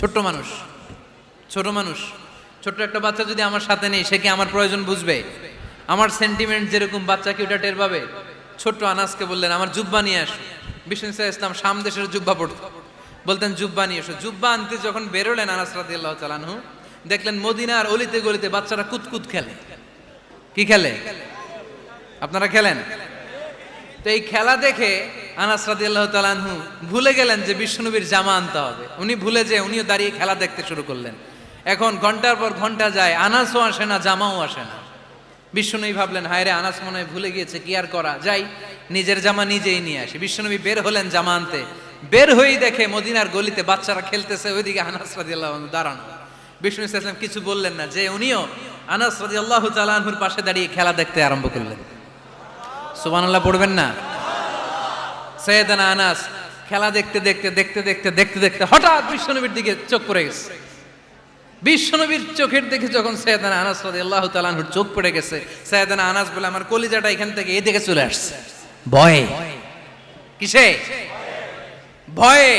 ছোট্ট মানুষ, ছোট মানুষ, ছোট্ট একটা বাচ্চা যদি আমার সাথে নেই, সে কি আমার প্রয়োজন বুঝবে? আমার সেন্টিমেন্ট যেরকম, বাচ্চা কি ওটা টের পাবে? ছোট্ট আনাসকে বললেন, আমার জুব্বা নিয়ে আসো। বিষ্ণু ইসলাম শাম দেশের জুব্বা পড়তো, বলতেন জুব্বা নিয়ে এসো। জুব্বা আনতে যখন বেরোলেন আনাস রাদিয়াল্লাহু তাআলা আনহু, দেখলেন মদিনার অলিতে গলিতে বাচ্চারা কুতকুত খেলে। কি খেলে? আপনারা খেলেন? তো এই খেলা দেখে আনাস রাদিয়াল্লাহু তাআলা আনহু ভুলে গেলেন যে বিশ্বনবীর জামা আনতে হবে। উনি ভুলে যে উনিও দাঁড়িয়ে খেলা দেখতে শুরু করলেন। এখন ঘন্টার পর ঘন্টা যায়, আনাসও আসে না, জামাও আসে না। বিশ্বনবী ভাবলেন, হায় রে, আনাস মনে হয় ভুলে গিয়েছে, কি আর করা, যাই নিজের জামা নিজেই নিয়ে আসি। বিশ্বনবী বের হলেন জামা আনতে। বের হয়েই দেখে মদিনার গলিতে বাচ্চারা খেলতেছে, ওইদিকে আনাস রাদিয়াল্লাহু আনহু দাঁড়ানো। বিষ্ণু ইসলাম কিছু বললেন না, যে উনিও আনাস রাদিয়াল্লাহু তাআলা আনহুর পাশে দাঁড়িয়ে খেলা দেখতে আরম্ভ করলেন। সুবহানাল্লাহ পড়বেন না? সাইয়েদানা আনাস খেলা দেখতে দেখতে দেখতে দেখতে দেখতে দেখতে হঠাৎ বিশ্বনবীর দিকে চোখ পড়ে গেছে। বিশ্বনবীর চোখের দিকে যখন সাইয়েদানা আনাস রাদিয়াল্লাহু তাআলা আনহুর চোখ পড়ে গেছে, সাইয়েদানা আনাস বলে, আমার কলিজাটা এখান থেকে এদিকে চলে আসছে ভয়ে। কিসে? ভয়ে।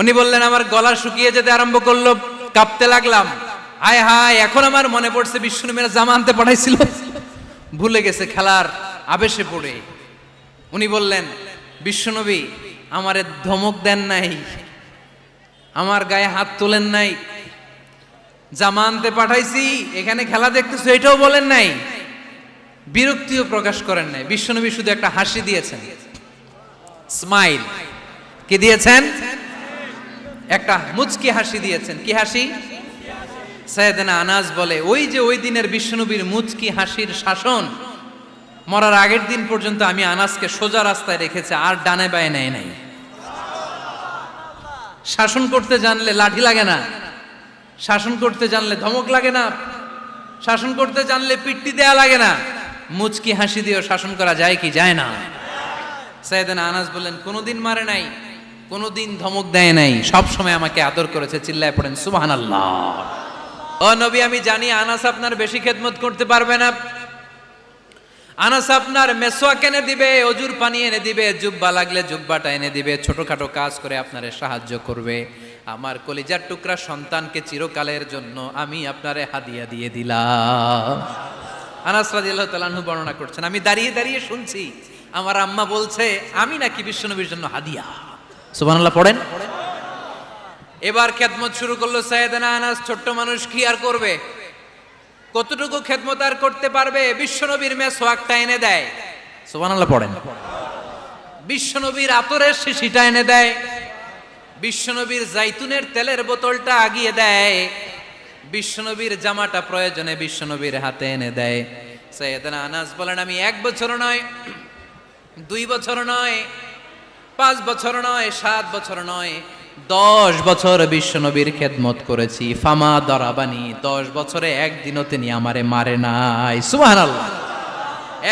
উনি বললেন, আমার গলা শুকিয়ে যেতে আরম্ভ করলো, কাঁপতে লাগলাম। হায় হায়, এখন আমার মনে পড়ছে বিশ্বনবীর জামা আনতে পাঠাইছিল, ভুলে গেছে খেলার আবেশে পড়ে। উনি বললেন, বিশ্বনবী আমারে ধমক দেন নাই, আমার গায়ে হাত তোলেন নাই, জামা আনতে পাঠাইছি, এখানে খেলা দেখতেছো এটাও বলেন নাই, বিরক্তিও প্রকাশ করেন নাই। বিশ্বনবী শুধু একটা হাসি দিয়েছেন, স্মাইল। কি দিয়েছেন? একটা মুচকি হাসি দিয়েছেন। কি হাসি? সাইয়েদানা আনাস বলে, ওই যে ওই দিনের বিশ্বনবীর মুচকি হাসির শাসন মরার আগের দিন পর্যন্ত আমি আনাসকে সোজা রাস্তায় রেখেছে, আর ডানে বায়ে নেয় নাই। শাসন করতে জানলে লাঠি লাগে না, শাসন করতে জানলে ধমক লাগে না, শাসন করতে জানলে পিট্টি দেয়া লাগে না, মুচকি হাসি দিয়েও শাসন করা যায় কি যায় না? সাইয়েদানা আনাস বললেন, কোনোদিন মারে নাই, কোনোদিন ধমক দেয় নাই, সব সময় আমাকে আদর করেছে। চিল্লায় পড়েন সুবহানাল্লাহ। ও নবী, আমি জানি আনাস আপনার বেশি খেদমত করতে পারবে না। আনাস আপনার মেসওয়াক এনে দিবে, অজুর পানি এনে দিবে, জুব্বা লাগলে জুব্বাটা এনে দিবে, ছোটখাটো কাজ করে আপনারে সাহায্য করবে। আমার কলিজার টুকরা সন্তানকে চিরকালের জন্য আমি আপনারে হাদিয়া দিয়ে দিলাম। আনাস রাদিয়াল্লাহু তাআলা আনহু বর্ণনা করছেন, আমি দাঁড়িয়ে দাঁড়িয়ে শুনছি আমার আম্মা বলছে আমি নাকি বিশ্বনবীর জন্য হাদিয়া। সুবহানাল্লাহ পড়েন। এবার খেদমত শুরু করলো সাইয়েদানা আনাস। ছোট্ট মানুষ কি আর করবে, কতটুকু খেদমত আর করতে পারবে? বিশ্বনবীর মেসওয়াকটা এনে দেয়। সুবহানাল্লাহ পড়েন। বিশ্বনবীর আতরের শিশিটা এনে দেয়, বিশ্বনবীর জাইতুনের তেলের বোতলটা আগিয়ে দেয়, বিশ্বনবীর জামাটা প্রয়োজনে বিশ্বনবীর হাতে এনে দেয়। সাইয়েদানা আনাস বলেন, আমি 1 বছর নয়, 2 বছর নয়, 5 বছর নয়, 7 বছর নয়, 10 বছর বিশ্বনবীর খেদমত করেছি। ফামা দরাবানি, 10 বছরে একদিনও তিনি আমারে মারে নাই। সুবহানাল্লাহ।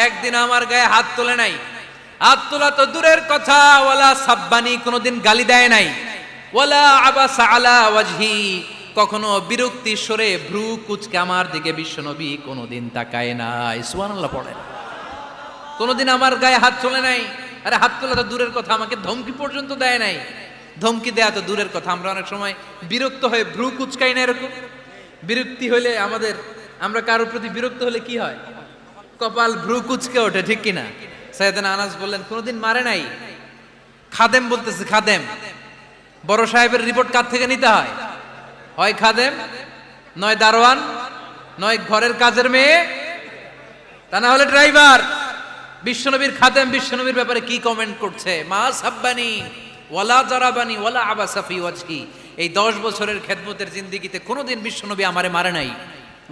একদিন আমার গায়ে হাত তোলে নাই, হাত তোলা তো দূরের কথা, ওয়ালা সাব্বানি, কোনোদিন গালি দেয় নাই, ওয়ালা আবাসা আলা ওয়াজহি, কখনো বিরক্তি সরে ভ্রু কুচকে আমার দিকে বিশ্বনবী কোনোদিন তাকায় নাই। সুবহানাল্লাহ পড়েন। কোনোদিন আমার গায়ে হাত তোলে নাই। আরে হাত তোলা তো দূরের কথা, আমাকে ধমকি পর্যন্ত দেয় নাই। ধমকি দেয়া তো দূরের কথা, আমরা অনেক সময় বিরক্ত হয়ে ভ্রু কুচকাই না, এরকম বিরক্তি হলে আমরা কারোর প্রতি বিরক্ত হলে কি হয়? কপাল ভ্রু কুচকে ওঠে, ঠিক কিনা? সাইয়েদানা আনাস বললেন, কোনোদিন মারে নাই। খাদেম বলতেছে, খাদেম, বড় সাহেবের রিপোর্ট কার থেকে নিতে হয়? হয় খাদেম, নয় দারোয়ান, নয় ঘরের কাজের মেয়ে, তা না হলে ড্রাইভার। বিশ্বনবীর খাদেম বিশ্বনবীর ব্যাপারে কি কমেন্ট করছে? মা সাব্বানি ওয়ালা জারাবানি ওয়ালা আবাসা ফি ওয়াজহি। এই 10 বছরের খেদমতের জিন্দেগিতে কোনোদিন বিশ্বনবী আমারে মারে নাই,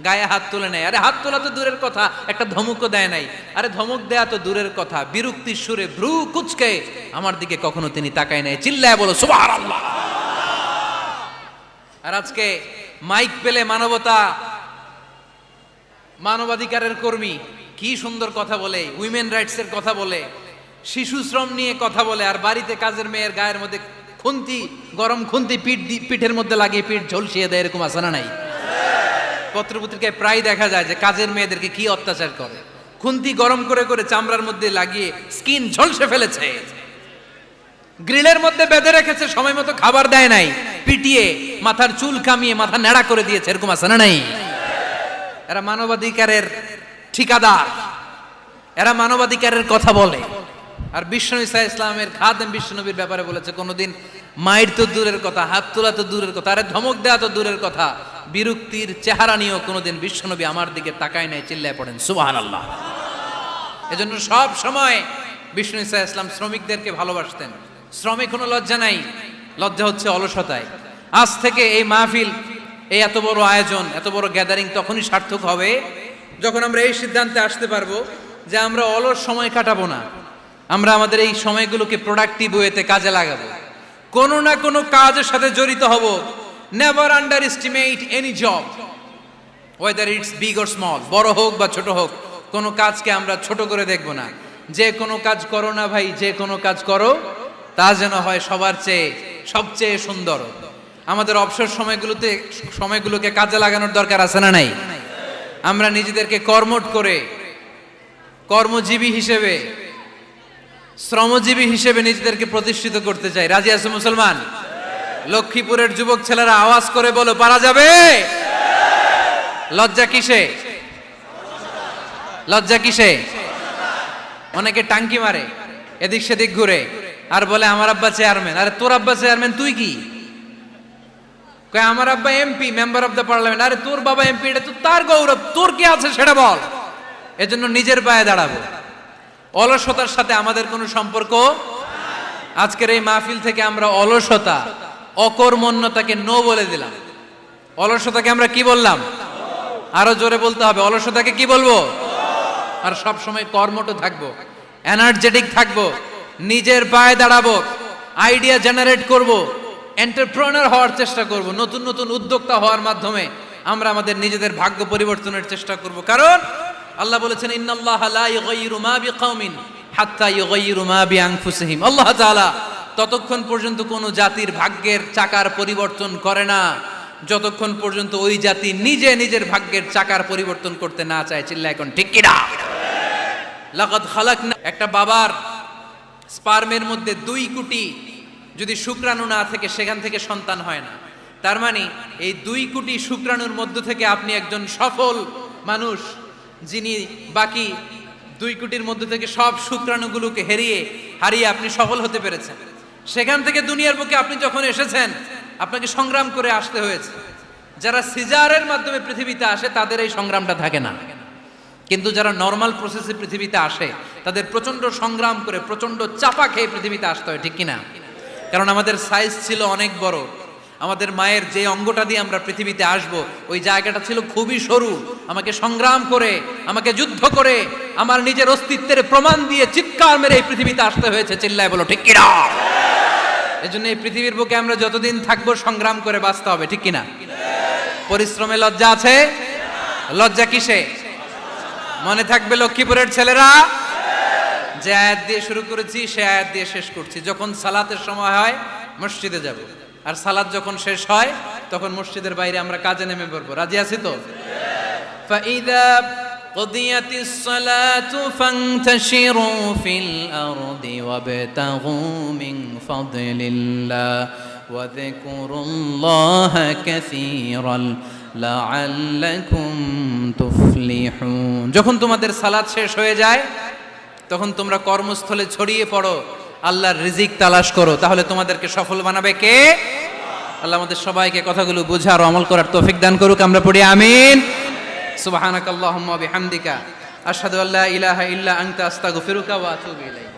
গায়ে হাত তোলে নাই। আরে হাত তোলা তো দূরের কথা, একটা ধমকও দেয় নাই। আরে ধমক দেয়া তো দূরের কথা, বিরক্তির সুরে ভ্রু কুচকে আমার দিকে কখনো তিনি তাকায় নাই। চিল্লায় বলো সুবহানাল্লাহ। আর আজকে মাইক পেলে মানবতা, মানবাধিকারের কর্মী কি সুন্দর কথা বলে, উইমেন রাইটস এর কথা বলে, শিশু শ্রম নিয়ে কথা বলে, আর বাড়িতে কাজের মেয়ের গায়ের মধ্যে খুন্তি, গরম খুন্তি পিঠের মধ্যে লাগিয়ে পিঠ ঝলসিয়ে দেয়, এরকম আছে না নাই? পত্রপত্রিকায় প্রায় দেখা যায় যে কাজের মেয়েদেরকে কি অত্যাচার করে, খুন্তি গরম করে করে চামড়ার মধ্যে লাগিয়ে স্কিন ঝলসে ফেলেছে, গ্রিলের মধ্যে বেঁধে রেখেছে, সময় মতো খাবার দেয় নাই। পিটিয়ে মাথার চুল কামিয়ে মাথা নেড়া করে দিয়েছে, এরকম আছে না নাই? এরা মানবাধিকারের ঠিকাদার, এরা মানবাধিকারের কথা বলে। আর বিশ্বনবী সাল্লাল্লাহু আলাইহি ইসলামের খাদেম বিশ্বনবীর ব্যাপারে বলেছে, কোনোদিন মায়ের তো দূরের কথা, হাত তোলা তো দূরের কথা, আরে ধমক দেওয়া তো দূরের কথা, বিরক্তির চেহারা নিয়েও কোনোদিন বিশ্বনবী আমার দিকে তাকায় নাই। চিল্লায় পড়েন সুবহানাল্লাহ। এজন্য সব সময় বিষ্ণু ইসা ইসলাম শ্রমিকদেরকে ভালোবাসতেন। শ্রমিক কোনো লজ্জা নাই, লজ্জা হচ্ছে অলসতায়। আজ থেকে এই মাহফিল, এই এত বড় আয়োজন, এত বড় গ্যাদারিং তখনই সার্থক হবে যখন আমরা এই সিদ্ধান্তে আসতে পারবো যে আমরা অলস সময় কাটাবো না, আমরা আমাদের এই সময়গুলোকে প্রোডাক্টিভ ওয়েতে কাজে লাগাবো, কোনো না কোনো কাজের সাথে জড়িত হব। Never under estimate any job, whether it's big or small, বড় হোক বা ছোট হোক, কোনো কাজকে আমরা ছোট করে দেখব না। যে কোনো কাজ করো না ভাই, যে কোনো কাজ করো তা যেন হয় সবার চেয়ে সবচেয়ে সুন্দর। আমাদের অবসর সময়গুলোকে কাজে লাগানোর দরকার আছে না নাই? আমরা নিজেদেরকে কর্মঠ করে, কর্মজীবী হিসেবে, শ্রমজীবী হিসেবে নিজেদেরকে প্রতিষ্ঠিত করতে চাই। রাজি আছে মুসলমান? লক্ষ্মীপুরের যুবক ছেলেরা আওয়াজ করে বলো, পারা যাবে? লজ্জা কিসে? লজ্জা কিসে? অনেকে টাঙ্কি মারে, এদিক সেদিক ঘুরে আর বলে আমার আব্বা চেয়ারম্যান। আরে তোর আব্বা চেয়ারম্যান, তুই কি? কয় আমার আব্বা MP, member of the parliament. আরে তোর বাবা এমপি, এটা তো তার গৌরব, তোর কি আছে সেটা বল। এজন্য নিজের পায়ে দাঁড়াবো। অলসতার সাথে আমাদের কোনো সম্পর্ক। আজকের এই মাহফিল থেকে আমরা অলসতা, অকর্মণ্যতাকে নো বলে দিলাম। অলসতাকে আমরা কি বললাম? আরো জোরে বলতে হবে, অলসতাকে কি বলবো? আর সব সময় কর্মঠ থাকবো, এনার্জেটিক থাকবো, নিজের পায়ে দাঁড়াবো, আইডিয়া জেনারেট করব, এন্টারপ্রেনার হওয়ার চেষ্টা করব, নতুন নতুন উদ্যোক্তা হওয়ার মাধ্যমে আমরা আমাদের নিজেদের ভাগ্য পরিবর্তনের চেষ্টা করব। কারণ আল্লাহ বলেছেন, ইন্নাল্লাহা লা ইউগাইয়িরু মা বিকাওমিন হাত্তা ইউগাইয়িরু মা বিআনফুসিহিম। আল্লাহ তাআলা ততক্ষণ পর্যন্ত কোনো জাতির ভাগ্যের চাকার পরিবর্তন করে না যতক্ষণ পর্যন্ত ওই জাতি নিজে নিজের ভাগ্যের চাকার পরিবর্তন করতে না চায়। চিল্লা এখন ঠিক কি না? লাকাদ খালাকনা, একটা বাবার স্পার্মের মধ্যে 2 কোটি যদি শুক্রাণু না থেকে সেখান থেকে সন্তান হয় না। তার মানে এই 2 কোটি শুক্রাণুর মধ্য থেকে আপনি একজন সফল মানুষ, যিনি বাকি 2 কোটির মধ্য থেকে সব শুক্রাণুগুলোকে হারিয়ে আপনি সফল হতে পেরেছেন। সেখান থেকে দুনিয়ার বুকে আপনি যখন এসেছেন, আপনাকে সংগ্রাম করে আসতে হয়েছে। যারা সিজারের মাধ্যমে পৃথিবীতে আসে তাদের এই সংগ্রামটা থাকে না, কিন্তু যারা নর্মাল প্রসেসে পৃথিবীতে আসে তাদের প্রচন্ড সংগ্রাম করে, প্রচন্ড চাপা খেয়ে পৃথিবীতে আসতে হয়। ঠিক কিনা? কারণ আমাদের সাইজ ছিল অনেক বড়। আমাদের মায়ের যে অঙ্গটা দিয়ে আমরা পৃথিবীতে আসব, ওই জায়গাটা ছিল খুবই সরু। আমাকে সংগ্রাম করে, আমাকে যুদ্ধ করে, আমার নিজের অস্তিত্বের প্রমাণ দিয়ে চিৎকার মেরে এই পৃথিবীতে আসতে হয়েছে। চিল্লায় বলো ঠিক কিনা? এজন্য এই পৃথিবীর বুকে আমরা যতদিন থাকবো সংগ্রাম করে বাঁচতে হবে। ঠিক কিনা? পরিশ্রমে লজ্জা আছে? লজ্জা কিসে? মনে থাকবে লক্ষ্মীপুরের ছেলেরা, যে আয়াত দিয়ে শুরু করেছি সে আয়াত দিয়ে শেষ করছি। যখন সালাতের সময় হয় মসজিদে যাব, আর সালাত যখন শেষ হয় তখন মসজিদের বাইরে আমরা কাজে নেমে পড়বো। রাজি আছি তো? ফাইদা কুদিয়াতিস সালাতু ফান্তাশিরু ফিল আরদি ওয়াবতাগু মিন ফাদলিল্লাহ ওয়া যিকুরুল্লাহা কাসীরান লাআল্লাকুম তুফলিহুন। যখন তোমাদের সালাত শেষ হয়ে যায় তখন তোমরা কর্মস্থলে ছড়িয়ে পড়ো, আল্লাহর রিজিক তালাশ করো, তাহলে তোমাদেরকে সফল বানাবে কে? আল্লাহ আমাদের সবাইকে কথাগুলো বুঝার ও আমল করার তৌফিক দান করুক। আমরা পড়ি আমিন। সুবহানাকাল্লাহুম্মা ওয়া বিহামদিকা আশহাদু আল্লা ইলাহা ইল্লা আনতা আস্তাগফিরুকা ওয়া আতুবু ইলাইক।